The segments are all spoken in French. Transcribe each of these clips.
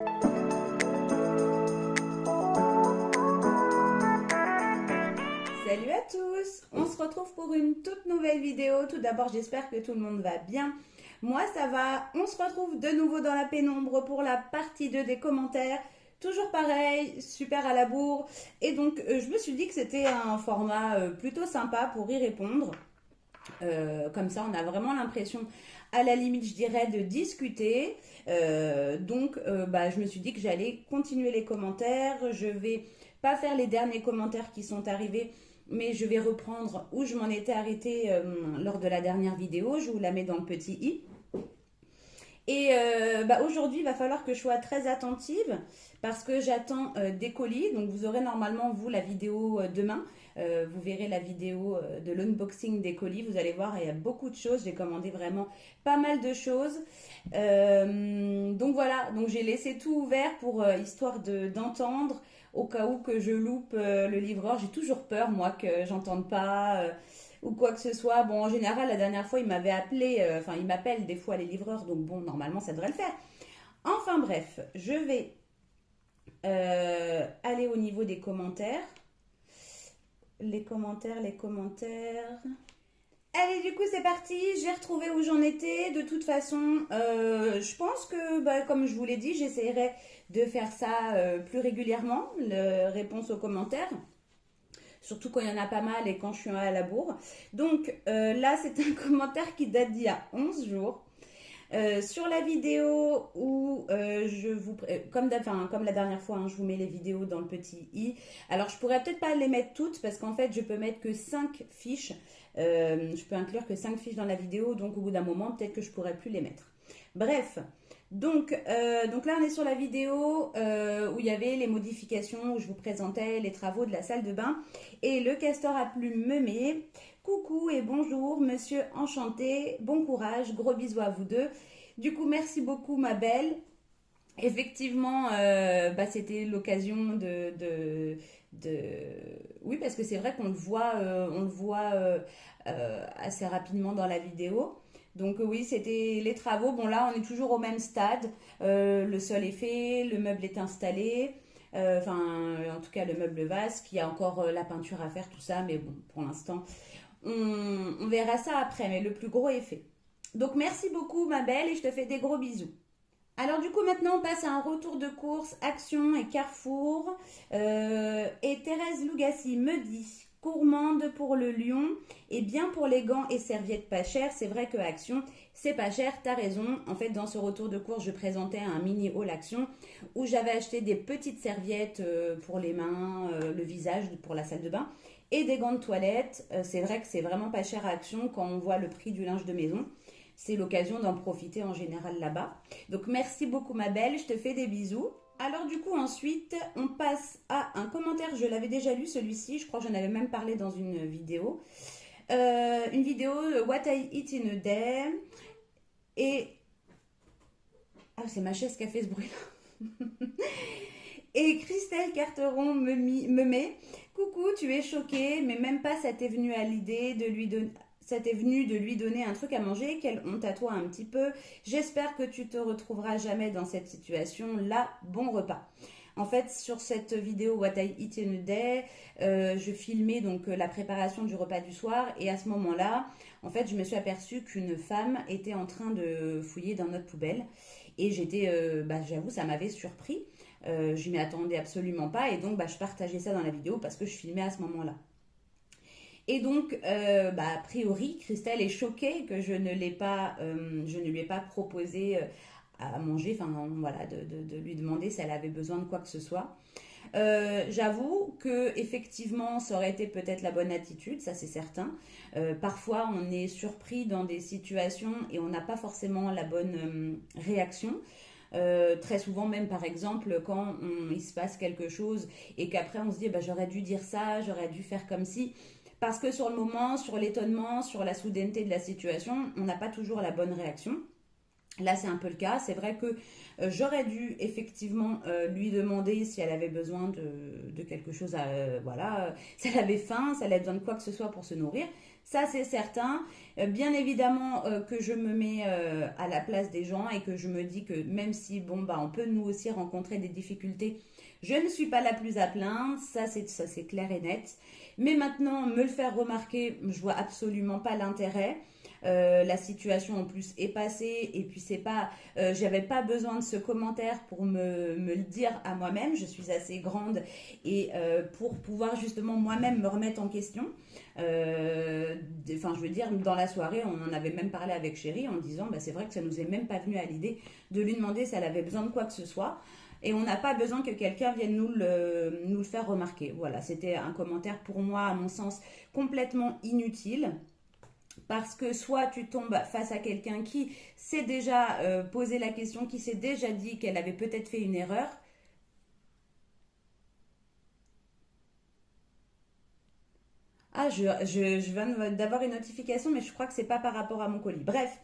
Salut à tous, on se retrouve pour une toute nouvelle vidéo. Tout d'abord, j'espère que tout le monde va bien. Moi, ça va. On se retrouve de nouveau dans la pénombre pour la partie 2 des commentaires. Toujours pareil, super à la bourre. Et donc, je me suis dit que c'était un format plutôt sympa pour y répondre. Comme ça, on a vraiment l'impression, à la limite, je dirais, de discuter. Je me suis dit que j'allais continuer les commentaires. Je vais pas faire les derniers commentaires qui sont arrivés, mais je vais reprendre où je m'en étais arrêtée lors de la dernière vidéo. Je vous la mets dans le petit i. Et aujourd'hui, il va falloir que je sois très attentive parce que j'attends des colis. Donc, vous aurez normalement, vous, la vidéo demain. Vous verrez la vidéo de l'unboxing des colis. Vous allez voir, il y a beaucoup de choses. J'ai commandé vraiment pas mal de choses. Donc, voilà. Donc, j'ai laissé tout ouvert pour histoire d'entendre au cas où que je loupe le livreur. J'ai toujours peur, moi, que j'entende pas. Ou quoi que ce soit. Bon, en général, la dernière fois, il m'avait appelé, il m'appelle des fois les livreurs, donc bon, normalement, ça devrait le faire. Enfin bref, je vais aller au niveau des commentaires. Les commentaires. Allez, du coup, c'est parti. J'ai retrouvé où j'en étais. De toute façon, je pense que, comme je vous l'ai dit, j'essaierai de faire ça plus régulièrement, les réponses aux commentaires. Surtout quand il y en a pas mal et quand je suis à la bourre. Donc là, c'est un commentaire qui date d'il y a 11 jours. Sur la vidéo où comme la dernière fois, hein, je vous mets les vidéos dans le petit i. Alors, je pourrais peut-être pas les mettre toutes parce qu'en fait, je peux mettre que 5 fiches. Je peux inclure que 5 fiches dans la vidéo. Donc, au bout d'un moment, peut-être que je pourrais plus les mettre. Bref. Donc là, on est sur la vidéo où il y avait les modifications, où je vous présentais les travaux de la salle de bain. Et le castor à plumes me met coucou et bonjour, monsieur enchanté, bon courage, gros bisous à vous deux. Du coup, merci beaucoup, ma belle. Effectivement, c'était l'occasion Oui, parce que c'est vrai qu'on le voit assez rapidement dans la vidéo. Donc oui, c'était les travaux. Bon là, on est toujours au même stade. Le sol est fait, le meuble est installé. En tout cas, le meuble vase, qui a encore la peinture à faire, tout ça. Mais bon, pour l'instant, on verra ça après. Mais le plus gros est fait. Donc merci beaucoup, ma belle, et je te fais des gros bisous. Alors du coup maintenant on passe à un retour de course Action et Carrefour et Thérèse Lougassi me dit gourmande pour le lion et bien pour les gants et serviettes pas chères. C'est vrai que Action c'est pas cher, t'as raison. En fait dans ce retour de course je présentais un mini haul Action où j'avais acheté des petites serviettes pour les mains, le visage pour la salle de bain et des gants de toilette. C'est vrai que c'est vraiment pas cher à Action quand on voit le prix du linge de maison. C'est l'occasion d'en profiter en général là-bas. Donc merci beaucoup ma belle, je te fais des bisous. Alors du coup ensuite on passe à un commentaire, je l'avais déjà lu celui-ci, je crois que j'en avais même parlé dans une vidéo. What I Eat in a Day. Et... Ah c'est ma chaise qui a fait ce bruit là. Et Christelle Carteron me met coucou, tu es choquée, mais même pas ça t'est venu à l'idée de lui donner... Ça t'est venu de lui donner un truc à manger, quelle honte à toi un petit peu. J'espère que tu te retrouveras jamais dans cette situation. Là, bon repas. En fait, sur cette vidéo What I Eat in a Day, je filmais donc la préparation du repas du soir et à ce moment-là, en fait, je me suis aperçue qu'une femme était en train de fouiller dans notre poubelle et j'avoue, ça m'avait surpris. Je m'y attendais absolument pas et donc je partageais ça dans la vidéo parce que je filmais à ce moment-là. Et donc, a priori, Christelle est choquée que je ne lui ai pas proposé à manger, de lui demander si elle avait besoin de quoi que ce soit. J'avoue que effectivement, ça aurait été peut-être la bonne attitude, ça c'est certain. Parfois, on est surpris dans des situations et on n'a pas forcément la bonne réaction. Très souvent même par exemple quand il se passe quelque chose et qu'après on se dit j'aurais dû dire ça, j'aurais dû faire comme si, parce que sur le moment, sur l'étonnement, sur la soudaineté de la situation, on n'a pas toujours la bonne réaction. Là, c'est un peu le cas. C'est vrai que j'aurais dû effectivement lui demander si elle avait besoin de quelque chose, voilà, si elle avait faim, si elle avait besoin de quoi que ce soit pour se nourrir. Ça, c'est certain. Bien évidemment que je me mets à la place des gens et que je me dis que même si, bon, bah, on peut nous aussi rencontrer des difficultés, je ne suis pas la plus à plaindre. Ça, c'est clair et net. Mais maintenant, me le faire remarquer, je vois absolument pas l'intérêt. La situation en plus est passée et puis c'est pas, j'avais pas besoin de ce commentaire pour me le dire à moi-même. Je suis assez grande et pour pouvoir justement moi-même me remettre en question. Enfin, je veux dire, dans la soirée, on en avait même parlé avec Chérie en disant, bah, c'est vrai que ça nous est même pas venu à l'idée de lui demander si elle avait besoin de quoi que ce soit. Et on n'a pas besoin que quelqu'un vienne nous le faire remarquer. Voilà, c'était un commentaire pour moi, à mon sens, complètement inutile. Parce que soit tu tombes face à quelqu'un qui s'est déjà posé la question, qui s'est déjà dit qu'elle avait peut-être fait une erreur. Ah, je viens d'avoir une notification, mais je crois que c'est pas par rapport à mon colis. Bref,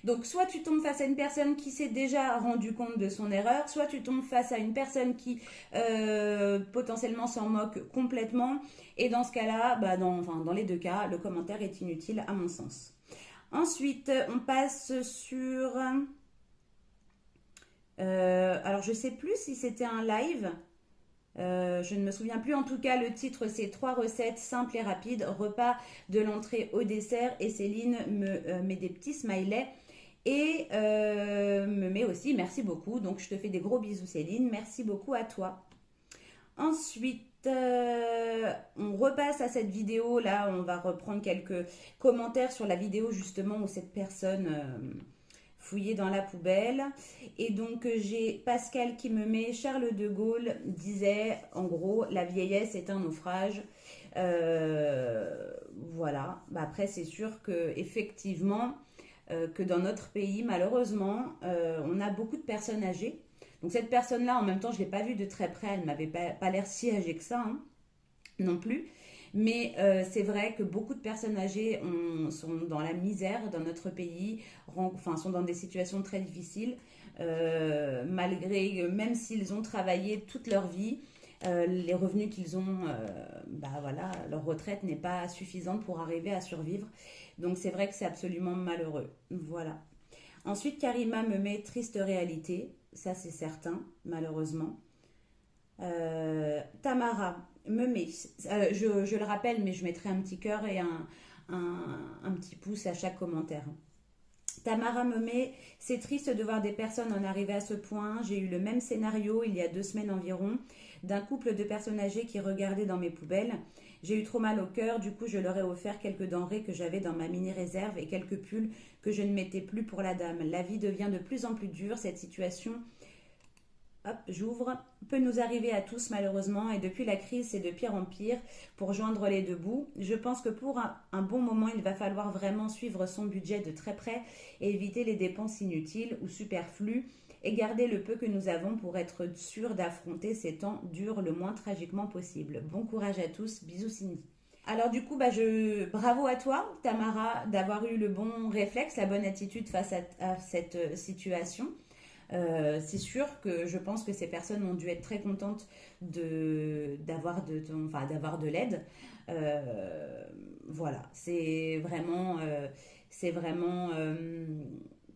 donc soit tu tombes face à une personne qui s'est déjà rendu compte de son erreur, soit tu tombes face à une personne qui potentiellement s'en moque complètement. Et dans ce cas-là, bah enfin, dans les deux cas, le commentaire est inutile à mon sens. Ensuite, on passe sur... alors, je sais plus si c'était un live. Je ne me souviens plus. En tout cas, le titre, c'est 3 recettes simples et rapides, repas de l'entrée au dessert. Et Céline me met des petits smileys et me met aussi merci beaucoup. Donc, je te fais des gros bisous, Céline. Merci beaucoup à toi. Ensuite, on repasse à cette vidéo. Là, on va reprendre quelques commentaires sur la vidéo justement où cette personne fouillait dans la poubelle. Et donc, j'ai Pascal qui me met Charles de Gaulle disait en gros, la vieillesse est un naufrage. Voilà. Bah, après, c'est sûr que effectivement, que dans notre pays, malheureusement, on a beaucoup de personnes âgées. Donc cette personne-là, en même temps, je ne l'ai pas vue de très près, elle m'avait pas l'air si âgée que ça, hein, non plus. Mais c'est vrai que beaucoup de personnes âgées sont dans la misère dans notre pays, enfin, sont dans des situations très difficiles, malgré, même s'ils ont travaillé toute leur vie, les revenus qu'ils ont, bah voilà, leur retraite n'est pas suffisante pour arriver à survivre. Donc c'est vrai que c'est absolument malheureux. Voilà. Ensuite, Karima me met triste réalité, ça c'est certain, malheureusement. Tamara me met, je le rappelle, mais je mettrai un petit cœur et un petit pouce à chaque commentaire. Tamara me met, c'est triste de voir des personnes en arriver à ce point. J'ai eu le même scénario il y a 2 semaines environ, d'un couple de personnes âgées qui regardaient dans mes poubelles. J'ai eu trop mal au cœur, du coup je leur ai offert quelques denrées que j'avais dans ma mini-réserve et quelques pulls que je ne mettais plus pour la dame. La vie devient de plus en plus dure, cette situation, hop, j'ouvre, peut nous arriver à tous malheureusement et depuis la crise c'est de pire en pire pour joindre les deux bouts. Je pense que pour un bon moment il va falloir vraiment suivre son budget de très près et éviter les dépenses inutiles ou superflues et garder le peu que nous avons pour être sûr d'affronter ces temps durs le moins tragiquement possible. Bon courage à tous, bisous Cindy. Alors du coup, bah, bravo à toi, Tamara, d'avoir eu le bon réflexe, la bonne attitude face à cette situation. C'est sûr que je pense que ces personnes ont dû être très contentes d'avoir de l'aide. Voilà, c'est vraiment,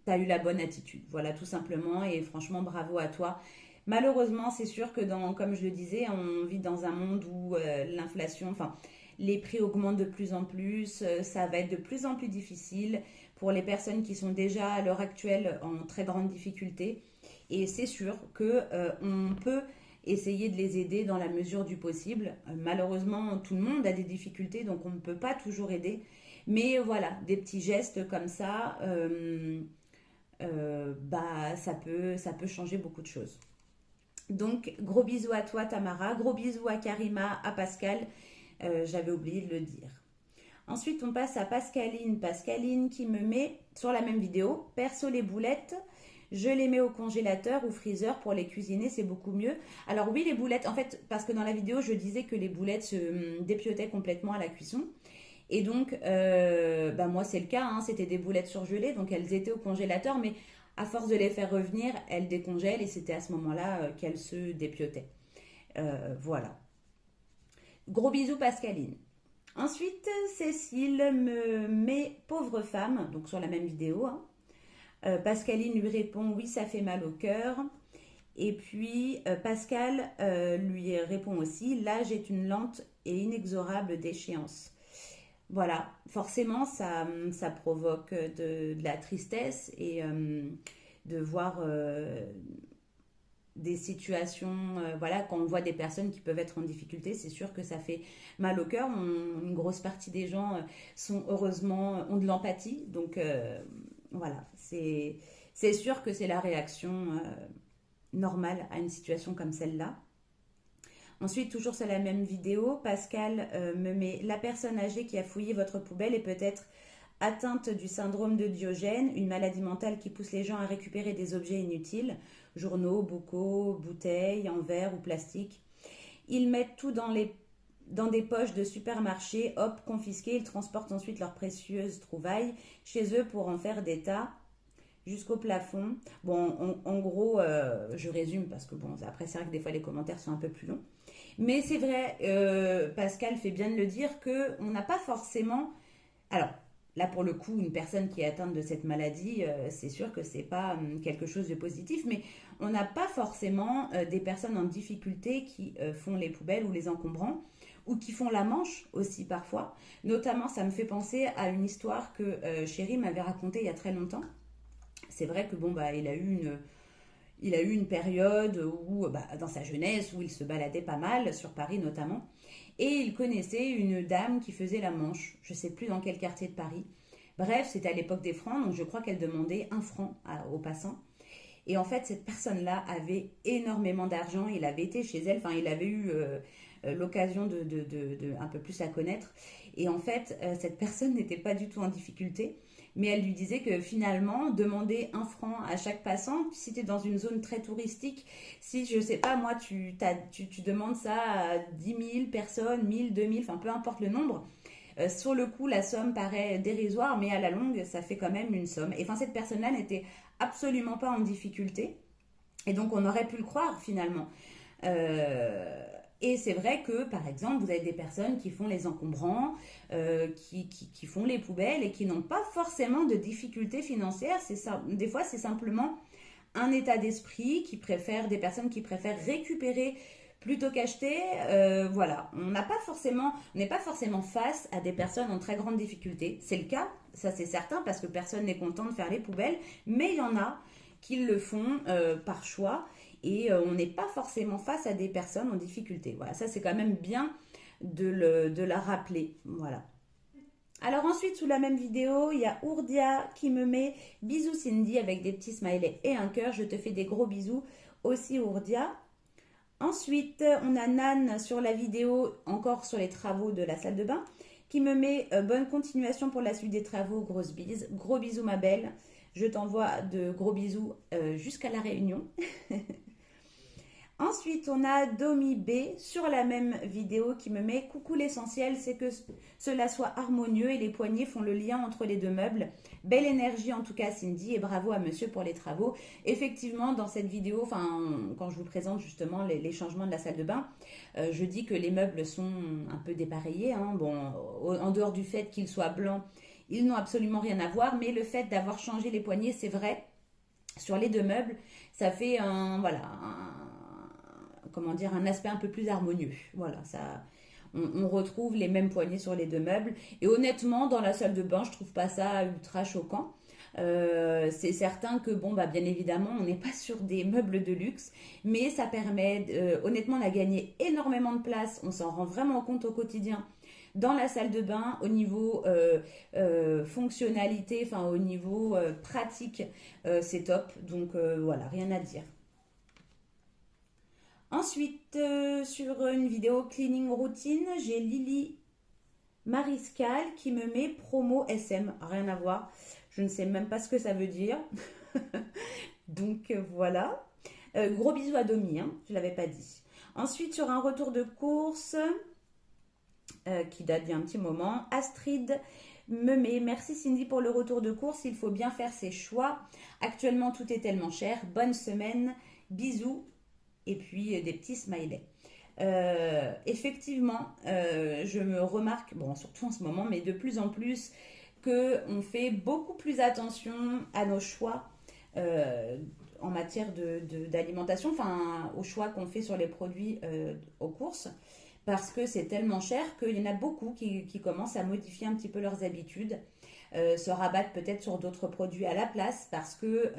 t'as eu la bonne attitude. Voilà, tout simplement. Et franchement, bravo à toi. Malheureusement, c'est sûr que comme je le disais, on vit dans un monde où l'inflation, enfin, les prix augmentent de plus en plus, ça va être de plus en plus difficile pour les personnes qui sont déjà à l'heure actuelle en très grande difficulté. Et c'est sûr que on peut essayer de les aider dans la mesure du possible. Malheureusement, tout le monde a des difficultés, donc on ne peut pas toujours aider. Mais voilà, des petits gestes comme ça, bah, ça peut changer beaucoup de choses. Donc, gros bisous à toi, Tamara. Gros bisous à Karima, à Pascal. J'avais oublié de le dire. Ensuite, on passe à Pascaline. Pascaline qui me met sur la même vidéo. Perso les boulettes, je les mets au congélateur ou freezer pour les cuisiner, c'est beaucoup mieux. Alors oui, les boulettes, en fait, parce que dans la vidéo, je disais que les boulettes se dépiotaient complètement à la cuisson. Et donc, bah moi, c'est le cas, hein, c'était des boulettes surgelées, donc elles étaient au congélateur, mais à force de les faire revenir, elle décongèle et c'était à ce moment-là qu'elle se dépiotait. Voilà. Gros bisous Pascaline. Ensuite, Cécile me met pauvre femme, donc sur la même vidéo. Hein. Pascaline lui répond oui, ça fait mal au cœur. Et puis Pascal lui répond aussi l'âge est une lente et inexorable déchéance. Voilà, forcément ça provoque de la tristesse et de voir des situations, voilà, quand on voit des personnes qui peuvent être en difficulté, c'est sûr que ça fait mal au cœur. Une grosse partie des gens sont heureusement, ont de l'empathie, donc voilà, c'est sûr que c'est la réaction normale à une situation comme celle-là. Ensuite, toujours sur la même vidéo, Pascal me met la personne âgée qui a fouillé votre poubelle est peut-être atteinte du syndrome de Diogène, une maladie mentale qui pousse les gens à récupérer des objets inutiles, journaux, bocaux, bouteilles en verre ou plastique. Ils mettent tout dans des poches de supermarché, hop, confisqués, ils transportent ensuite leurs précieuses trouvailles chez eux pour en faire des tas jusqu'au plafond. Bon, en gros, je résume parce que bon, après c'est vrai que des fois les commentaires sont un peu plus longs. Mais c'est vrai, Pascal fait bien de le dire, qu'on n'a pas forcément... Alors, là pour le coup, une personne qui est atteinte de cette maladie, c'est sûr que c'est pas quelque chose de positif, mais on n'a pas forcément des personnes en difficulté qui font les poubelles ou les encombrants, ou qui font la manche aussi parfois. Notamment, ça me fait penser à une histoire que Chéri m'avait racontée il y a très longtemps. C'est vrai que bon, bah, il a eu une période où, bah, dans sa jeunesse, où il se baladait pas mal, sur Paris notamment, et il connaissait une dame qui faisait la manche, je ne sais plus dans quel quartier de Paris. Bref, c'était à l'époque des francs, donc je crois qu'elle demandait 1 franc aux passants. Et en fait, cette personne-là avait énormément d'argent, il avait été chez elle, enfin, il avait eu l'occasion de un peu plus la connaître. Et en fait, cette personne n'était pas du tout en difficulté, mais elle lui disait que finalement, demander 1 franc à chaque passant, si tu es dans une zone très touristique, si je sais pas, moi, tu demandes ça à 10 000 personnes, 1000, 2000, enfin peu importe le nombre, sur le coup, la somme paraît dérisoire, mais à la longue, ça fait quand même une somme. Et enfin, cette personne-là n'était absolument pas en difficulté, et donc on aurait pu le croire finalement. Et c'est vrai que, par exemple, vous avez des personnes qui font les encombrants, qui font les poubelles et qui n'ont pas forcément de difficultés financières. C'est ça, des fois, c'est simplement un état d'esprit des personnes qui préfèrent récupérer plutôt qu'acheter. Voilà, on n'est pas forcément face à des personnes en très grande difficulté. C'est le cas, ça c'est certain, parce que personne n'est content de faire les poubelles, mais il y en a qui le font par choix. Et on n'est pas forcément face à des personnes en difficulté. Voilà, ça c'est quand même bien de la rappeler. Voilà. Alors ensuite, sous la même vidéo, il y a Ourdia qui me met bisous Cindy avec des petits smileys et un cœur. Je te fais des gros bisous aussi Ourdia. Ensuite, on a Nan sur la vidéo, encore sur les travaux de la salle de bain, qui me met bonne continuation pour la suite des travaux, grosse bise. Gros bisous ma belle. Je t'envoie de gros bisous jusqu'à la Réunion. Ensuite, on a Domi B sur la même vidéo qui me met coucou, l'essentiel, c'est que cela soit harmonieux et les poignées font le lien entre les deux meubles. Belle énergie en tout cas Cindy et bravo à monsieur pour les travaux. Effectivement, dans cette vidéo, quand je vous présente justement les changements de la salle de bain, je dis que les meubles sont un peu dépareillés. Hein. Bon, en dehors du fait qu'ils soient blancs, ils n'ont absolument rien à voir, mais le fait d'avoir changé les poignées, c'est vrai, sur les deux meubles, ça fait un aspect un peu plus harmonieux. Voilà, on retrouve les mêmes poignées sur les deux meubles. Et honnêtement, dans la salle de bain, je trouve pas ça ultra choquant. C'est certain que, bien évidemment, on n'est pas sur des meubles de luxe, mais ça permet, honnêtement, de gagner énormément de place. On s'en rend vraiment compte au quotidien. Dans la salle de bain, au niveau fonctionnalité, au niveau pratique, c'est top. Donc voilà, rien à dire. Ensuite, sur une vidéo cleaning routine, j'ai Lily Mariscal qui me met promo SM. Rien à voir. Je ne sais même pas ce que ça veut dire. Donc voilà. Gros bisous à Domi, hein, je ne l'avais pas dit. Ensuite, sur un retour de course qui date d'il y a un petit moment, Astrid me met. Merci Cindy pour le retour de course. Il faut bien faire ses choix. Actuellement, tout est tellement cher. Bonne semaine. Bisous. Et puis des petits smileys. Effectivement, je me remarque, bon, surtout en ce moment, mais de plus en plus, qu'on fait beaucoup plus attention à nos choix en matière d'alimentation, enfin, aux choix qu'on fait sur les produits aux courses, parce que c'est tellement cher qu'il y en a beaucoup qui commencent à modifier un petit peu leurs habitudes, se rabattent peut-être sur d'autres produits à la place, parce que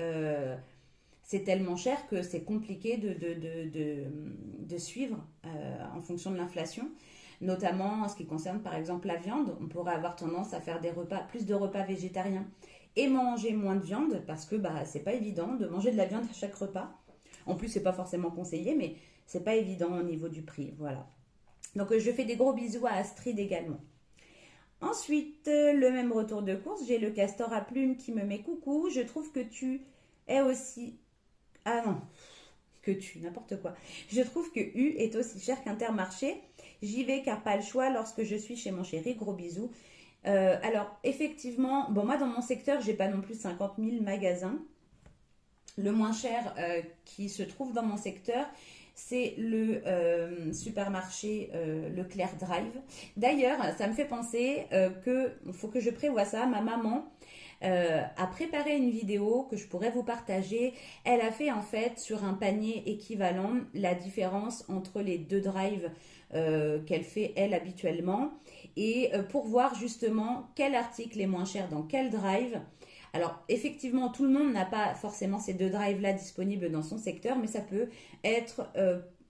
c'est tellement cher que c'est compliqué de suivre en fonction de l'inflation, notamment en ce qui concerne par exemple la viande. On pourrait avoir tendance à faire plus de repas végétariens et manger moins de viande parce que c'est pas évident de manger de la viande à chaque repas. En plus, c'est pas forcément conseillé, mais c'est pas évident au niveau du prix. Voilà. Donc, je fais des gros bisous à Astrid également. Ensuite, le même retour de course, j'ai le castor à plumes qui me met coucou. Je trouve que tu es aussi... Ah non, n'importe quoi. Je trouve que U est aussi cher qu'Intermarché. J'y vais car pas le choix lorsque je suis chez mon chéri. Gros bisous. Alors, effectivement, bon, moi dans mon secteur, j'ai pas non plus 50 000 magasins. Le moins cher qui se trouve dans mon secteur, c'est le supermarché Leclerc Drive. D'ailleurs, ça me fait penser qu'il faut que je prévoie ça. Ma maman a préparé une vidéo que je pourrais vous partager. Elle a fait en fait sur un panier équivalent la différence entre les deux drives qu'elle fait elle habituellement et pour voir justement quel article est moins cher dans quel drive. Alors effectivement tout le monde n'a pas forcément ces deux drives là disponibles dans son secteur, mais ça peut être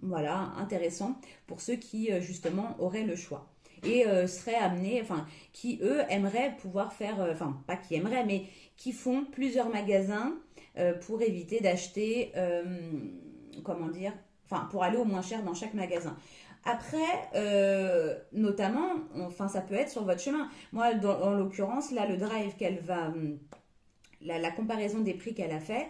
voilà, intéressant pour ceux qui justement auraient le choix et seraient amenés, enfin, qui eux aimeraient pouvoir faire, enfin, pas qui aimeraient, mais qui font plusieurs magasins pour éviter d'acheter, comment dire, enfin, pour aller au moins cher dans chaque magasin. Après, notamment, enfin, ça peut être sur votre chemin. Moi, en l'occurrence, là, le drive qu'elle va, la comparaison des prix qu'elle a fait,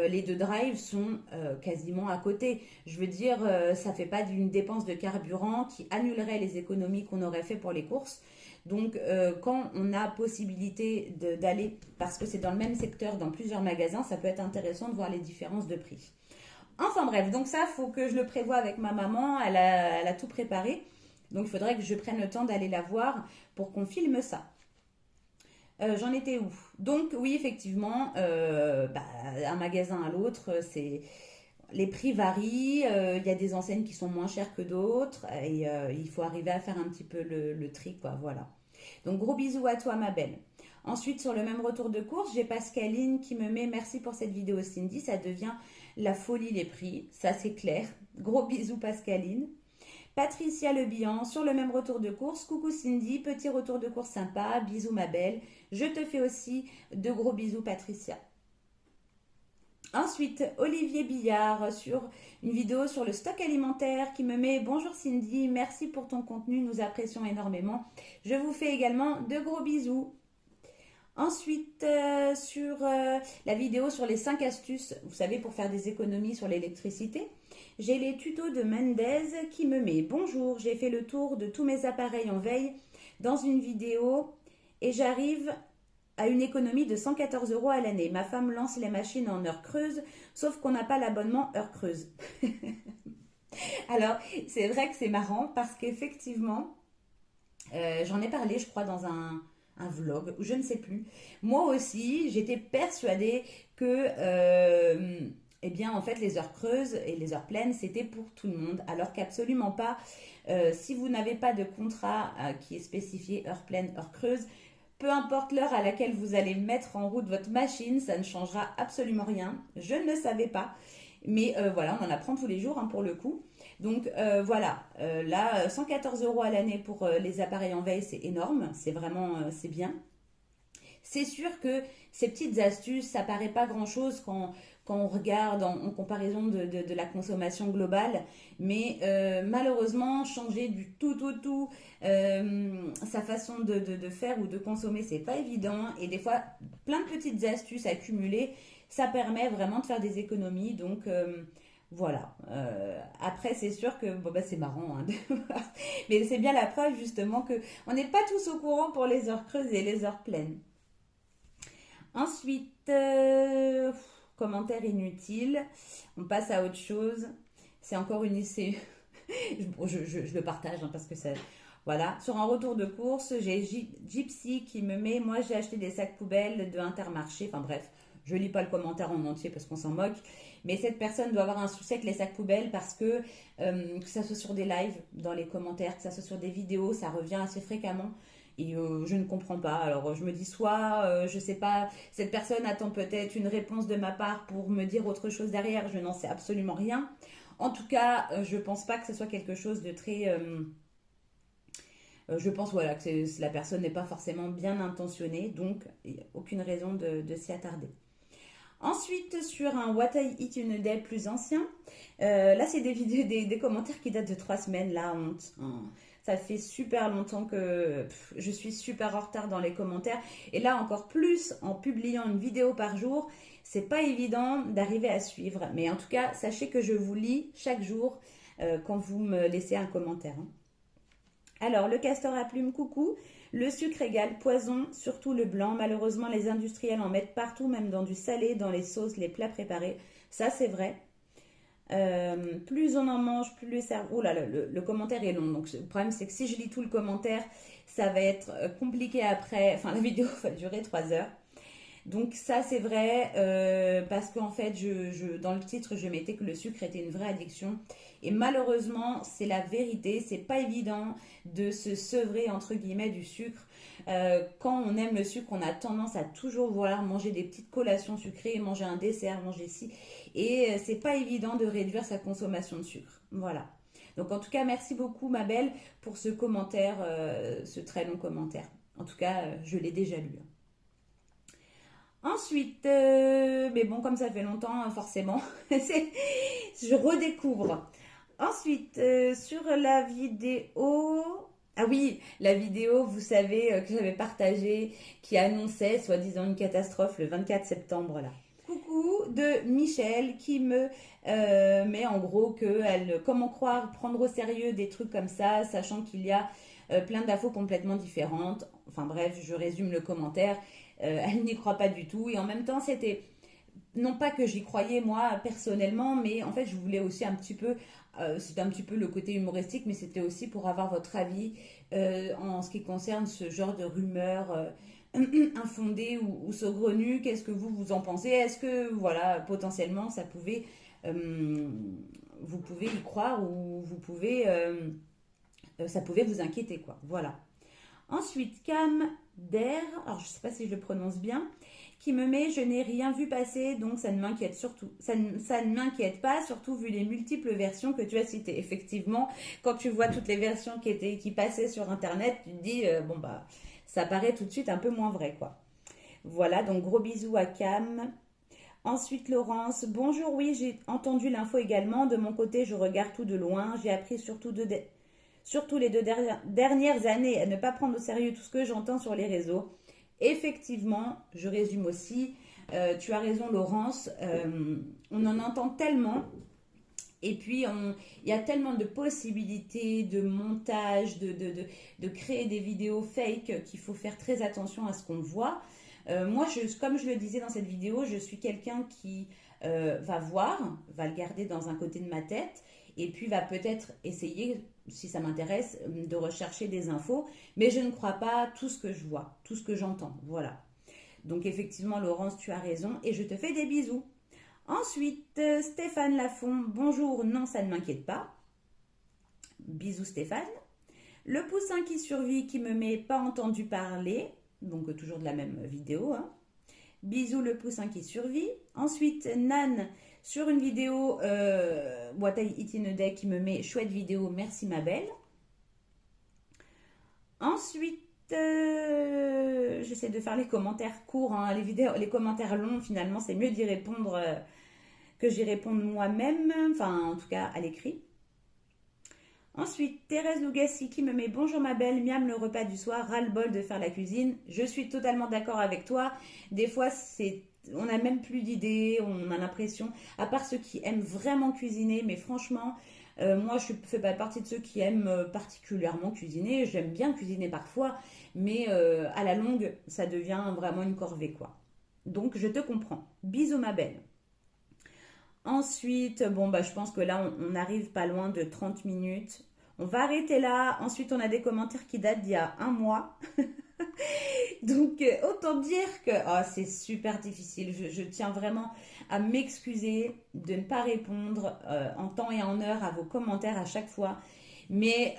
les deux drives sont quasiment à côté. Je veux dire, ça fait pas d'une dépense de carburant qui annulerait les économies qu'on aurait fait pour les courses. Donc, quand on a possibilité d'aller, parce que c'est dans le même secteur, dans plusieurs magasins, ça peut être intéressant de voir les différences de prix. Enfin bref, donc ça, il faut que je le prévoie avec ma maman. Elle a tout préparé. Donc, il faudrait que je prenne le temps d'aller la voir pour qu'on filme ça. J'en étais où? Donc oui, effectivement, un magasin à l'autre, les prix varient. Il y a des enseignes qui sont moins chères que d'autres et il faut arriver à faire un petit peu le tri, quoi. Voilà. Donc gros bisous à toi, ma belle. Ensuite, sur le même retour de course, j'ai Pascaline qui me met merci pour cette vidéo, Cindy. Ça devient la folie les prix, ça c'est clair. Gros bisous, Pascaline. Patricia Lebihan, sur le même retour de course. Coucou Cindy, petit retour de course sympa. Bisous ma belle. Je te fais aussi de gros bisous Patricia. Ensuite, Olivier Billard sur une vidéo sur le stock alimentaire qui me met bonjour Cindy, merci pour ton contenu, nous apprécions énormément. Je vous fais également de gros bisous. Ensuite, sur la vidéo sur les 5 astuces, vous savez, pour faire des économies sur l'électricité, j'ai les tutos de Mendez qui me met bonjour, j'ai fait le tour de tous mes appareils en veille dans une vidéo et j'arrive à une économie de 114 € à l'année. Ma femme lance les machines en heure creuse, sauf qu'on n'a pas l'abonnement heure creuse. Alors, c'est vrai que c'est marrant parce qu'effectivement, j'en ai parlé, je crois, dans un vlog, ou je ne sais plus. Moi aussi, j'étais persuadée que, eh bien, en fait, les heures creuses et les heures pleines, c'était pour tout le monde, alors qu'absolument pas. Si vous n'avez pas de contrat qui est spécifié heure pleine, heure creuse, peu importe l'heure à laquelle vous allez mettre en route votre machine, ça ne changera absolument rien. Je ne le savais pas. Mais voilà, on en apprend tous les jours hein, pour le coup. Donc voilà, là, 114 € à l'année pour les appareils en veille, c'est énorme. C'est vraiment, c'est bien. C'est sûr que ces petites astuces, ça paraît pas grand-chose quand on regarde en comparaison de la consommation globale. Mais malheureusement, changer du tout, sa façon de faire ou de consommer, c'est pas évident. Et des fois, plein de petites astuces accumulées, ça permet vraiment de faire des économies. Donc Voilà. Après, c'est sûr que bon, bah, c'est marrant, hein, mais c'est bien la preuve justement que on n'est pas tous au courant pour les heures creuses et les heures pleines. Ensuite, commentaire inutile. On passe à autre chose. C'est encore une essai. Je le partage, hein, parce que ça. Voilà. Sur un retour de course, j'ai Gypsy qui me met: moi, j'ai acheté des sacs poubelles de Intermarché. Enfin bref, je lis pas le commentaire en entier parce qu'on s'en moque. Mais cette personne doit avoir un souci avec les sacs poubelles parce que ça soit sur des lives, dans les commentaires, que ça soit sur des vidéos, ça revient assez fréquemment. Et je ne comprends pas. Alors je me dis soit, je sais pas, cette personne attend peut-être une réponse de ma part pour me dire autre chose derrière, je n'en sais absolument rien. En tout cas, je pense pas que ce soit quelque chose de très... je pense voilà, que la personne n'est pas forcément bien intentionnée, donc il n'y a aucune raison de s'y attarder. Ensuite, sur un What I Eat in a Day plus ancien, là c'est des vidéos, des commentaires qui datent de 3 semaines, la honte. Hein. Ça fait super longtemps que je suis super en retard dans les commentaires. Et là encore plus, en publiant une vidéo par jour, c'est pas évident d'arriver à suivre. Mais en tout cas, sachez que je vous lis chaque jour quand vous me laissez un commentaire. Hein. Alors, le castor à plumes, coucou. Le sucre égale poison, surtout le blanc. Malheureusement, les industriels en mettent partout, même dans du salé, dans les sauces, les plats préparés. Ça, c'est vrai. Plus on en mange, plus le cerveau... Oh là, le commentaire est long. Donc, le problème, c'est que si je lis tout le commentaire, ça va être compliqué après. Enfin, la vidéo va durer 3 heures. Donc ça c'est vrai parce qu'en fait dans le titre je mettais que le sucre était une vraie addiction et malheureusement c'est la vérité, c'est pas évident de se sevrer entre guillemets du sucre. Quand on aime le sucre on a tendance à toujours vouloir manger des petites collations sucrées, manger un dessert, manger ci et c'est pas évident de réduire sa consommation de sucre. Voilà. Donc en tout cas merci beaucoup ma belle pour ce commentaire, ce très long commentaire. En tout cas je l'ai déjà lu. Ensuite, mais bon, comme ça fait longtemps, forcément, je redécouvre. Ensuite, sur la vidéo... Ah oui, la vidéo, vous savez, que j'avais partagée, qui annonçait, soi-disant, une catastrophe le 24 septembre, là. Coucou de Michel, qui me met en gros comment croire, prendre au sérieux des trucs comme ça, sachant qu'il y a plein d'infos complètement différentes. Enfin bref, je résume le commentaire. Elle n'y croit pas du tout. Et en même temps, c'était non pas que j'y croyais moi personnellement, mais en fait, je voulais aussi un petit peu, c'était un petit peu le côté humoristique, mais c'était aussi pour avoir votre avis en ce qui concerne ce genre de rumeurs infondées ou saugrenues. Qu'est-ce que vous en pensez? Est-ce que, voilà, potentiellement, vous pouvez y croire ou ça pouvait vous inquiéter, quoi. Voilà. Ensuite, Cam Der, alors je ne sais pas si je le prononce bien, qui me met: je n'ai rien vu passer, donc ça ne m'inquiète surtout. Ça ne m'inquiète pas, surtout vu les multiples versions que tu as citées. Effectivement, quand tu vois toutes les versions qui passaient sur Internet, tu te dis, bon bah, ça paraît tout de suite un peu moins vrai, quoi. Voilà, donc gros bisous à Cam. Ensuite, Laurence, bonjour, oui, j'ai entendu l'info également. De mon côté, je regarde tout de loin. J'ai appris surtout les 2 dernières années à ne pas prendre au sérieux tout ce que j'entends sur les réseaux. Effectivement, je résume aussi, tu as raison Laurence, on en entend tellement et puis il y a tellement de possibilités de montage, de créer des vidéos fake qu'il faut faire très attention à ce qu'on voit. Moi, comme je le disais dans cette vidéo, je suis quelqu'un qui va le garder dans un côté de ma tête et puis va peut-être essayer, si ça m'intéresse, de rechercher des infos, mais je ne crois pas tout ce que je vois, tout ce que j'entends, voilà. Donc effectivement, Laurence, tu as raison, et je te fais des bisous. Ensuite, Stéphane Lafont, bonjour, non, ça ne m'inquiète pas. Bisous Stéphane. Le poussin qui survit, qui me met pas entendu parler, donc toujours de la même vidéo, hein. Bisous le poussin qui survit. Ensuite, Nan, sur une vidéo What I Eat in a Day qui me met chouette vidéo, merci ma belle. Ensuite, j'essaie de faire les commentaires courts, hein, les commentaires longs, finalement, c'est mieux d'y répondre que j'y réponde moi-même, enfin en tout cas à l'écrit. Ensuite, Thérèse Lougassi qui me met bonjour ma belle, miam le repas du soir, ras-le-bol de faire la cuisine. Je suis totalement d'accord avec toi. Des fois, c'est on n'a même plus d'idées, on a l'impression, à part ceux qui aiment vraiment cuisiner, mais franchement, moi je ne fais pas partie de ceux qui aiment particulièrement cuisiner, j'aime bien cuisiner parfois, mais à la longue, ça devient vraiment une corvée, quoi. Donc je te comprends. Bisous ma belle. Ensuite, bon, bah, je pense que là, on arrive pas loin de 30 minutes. On va arrêter là. Ensuite, on a des commentaires qui datent d'il y a un mois. Donc, autant dire que c'est super difficile. Je tiens vraiment à m'excuser de ne pas répondre en temps et en heure à vos commentaires à chaque fois. Mais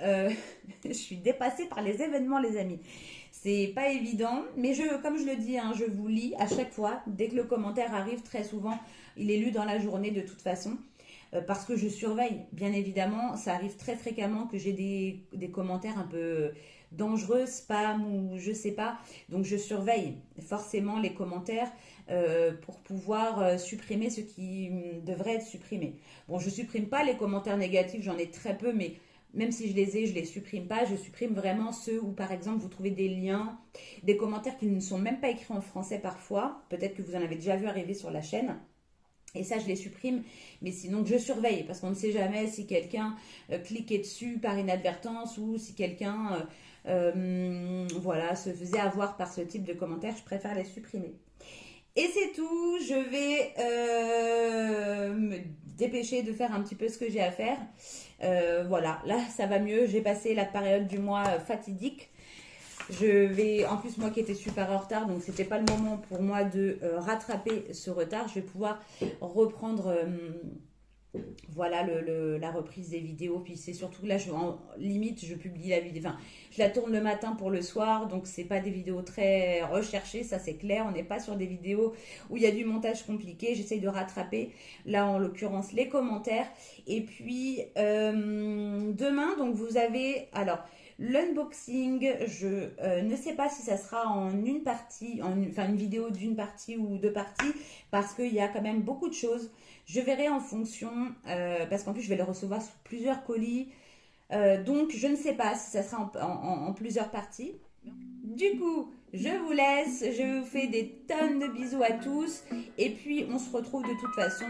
je suis dépassée par les événements, les amis. C'est pas évident, mais comme je le dis, hein, je vous lis à chaque fois. Dès que le commentaire arrive, très souvent, il est lu dans la journée de toute façon. Parce que je surveille, bien évidemment, ça arrive très fréquemment que j'ai des commentaires un peu dangereux, spam ou je sais pas. Donc je surveille forcément les commentaires pour pouvoir supprimer ce qui devrait être supprimé. Bon, je supprime pas les commentaires négatifs, j'en ai très peu, mais même si je les ai, je les supprime pas. Je supprime vraiment ceux où, par exemple, vous trouvez des liens, des commentaires qui ne sont même pas écrits en français parfois. Peut-être que vous en avez déjà vu arriver sur la chaîne. Et ça, je les supprime. Mais sinon, je surveille parce qu'on ne sait jamais si quelqu'un cliquait dessus par inadvertance ou si quelqu'un voilà, se faisait avoir par ce type de commentaires. Je préfère les supprimer. Et c'est tout, je vais me dépêcher de faire un petit peu ce que j'ai à faire. Voilà, là ça va mieux, j'ai passé la période du mois fatidique. Je vais, en plus moi qui étais super en retard, donc c'était pas le moment pour moi de rattraper ce retard. Je vais pouvoir reprendre voilà la reprise des vidéos. Puis c'est surtout là, limite je publie la vidéo, enfin je la tourne le matin pour le soir, donc c'est pas des vidéos très recherchées, ça c'est clair. On n'est pas sur des vidéos où il y a du montage compliqué. J'essaye de rattraper là en l'occurrence les commentaires. Et puis demain, donc vous avez alors l'unboxing, je ne sais pas si ça sera en une partie, enfin une vidéo d'une partie ou deux parties, parce qu'il y a quand même beaucoup de choses. Je verrai en fonction, parce qu'en plus je vais le recevoir sous plusieurs colis. Donc je ne sais pas si ça sera en plusieurs parties. Du coup, je vous laisse, je vous fais des tonnes de bisous à tous. Et puis on se retrouve de toute façon,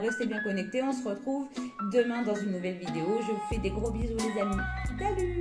restez bien connectés, on se retrouve demain dans une nouvelle vidéo. Je vous fais des gros bisous les amis. Salut!